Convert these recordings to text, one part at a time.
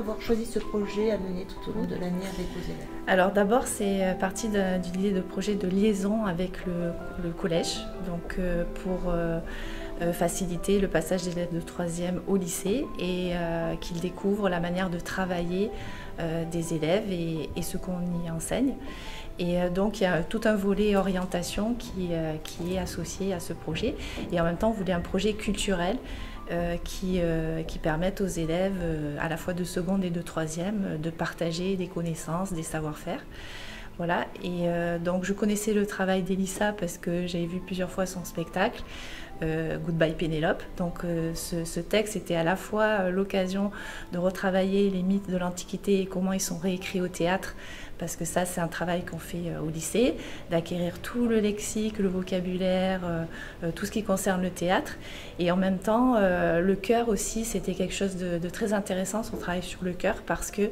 avoir choisi ce projet à mener tout au long de l'année avec vos élèves? Alors d'abord, c'est parti d'une idée de projet de liaison avec le collège, donc pour faciliter le passage des élèves de 3e au lycée et qu'ils découvrent la manière de travailler des élèves et ce qu'on y enseigne. Et donc il y a tout un volet orientation qui est associé à ce projet. Et en même temps, on voulait un projet culturel qui permette aux élèves à la fois de seconde et de 3e de partager des connaissances, des savoir-faire. Voilà, et donc je connaissais le travail d'Elissa parce que j'avais vu plusieurs fois son spectacle, Goodbye Pénélope. Donc ce texte était à la fois l'occasion de retravailler les mythes de l'Antiquité et comment ils sont réécrits au théâtre, parce que ça c'est un travail qu'on fait au lycée, d'acquérir tout le lexique, le vocabulaire, tout ce qui concerne le théâtre. Et en même temps, le chœur aussi, c'était quelque chose de très intéressant, son travail sur le chœur, parce que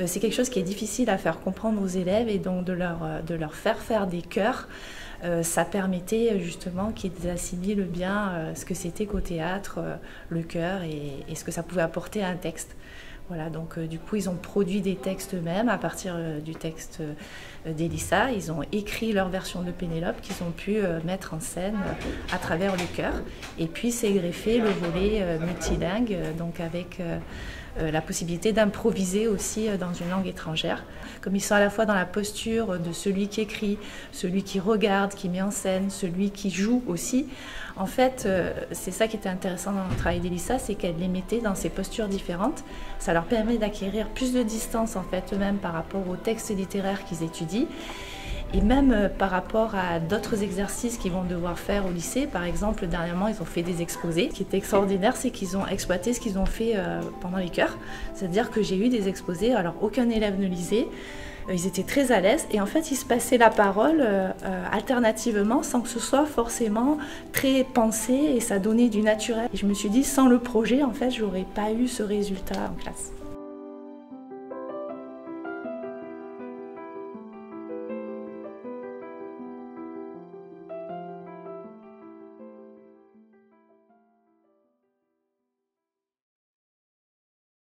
c'est quelque chose qui est difficile à faire comprendre aux élèves, et donc de leur faire des chœurs, ça permettait justement qu'ils assimilent bien ce que c'était qu'au théâtre, le chœur, et ce que ça pouvait apporter à un texte. Voilà, donc du coup, ils ont produit des textes eux-mêmes à partir du texte d'Elissa. Ils ont écrit leur version de Pénélope qu'ils ont pu mettre en scène à travers le chœur. Et puis, c'est greffé le volet multilingue, donc avec la possibilité d'improviser aussi dans une langue étrangère. Comme ils sont à la fois dans la posture de celui qui écrit, celui qui regarde, qui met en scène, celui qui joue aussi. En fait, c'est ça qui était intéressant dans le travail d'Elissa, c'est qu'elle les mettait dans ces postures différentes. Ça leur permet d'acquérir plus de distance en fait eux-mêmes par rapport aux textes littéraires qu'ils étudient. Et même par rapport à d'autres exercices qu'ils vont devoir faire au lycée. Par exemple, dernièrement, ils ont fait des exposés. Ce qui est extraordinaire, c'est qu'ils ont exploité ce qu'ils ont fait pendant les chœurs. C'est-à-dire que j'ai eu des exposés, alors aucun élève ne lisait. Ils étaient très à l'aise et en fait, ils se passaient la parole alternativement sans que ce soit forcément très pensé, et ça donnait du naturel. Et je me suis dit, sans le projet, en fait, j'aurais pas eu ce résultat en classe.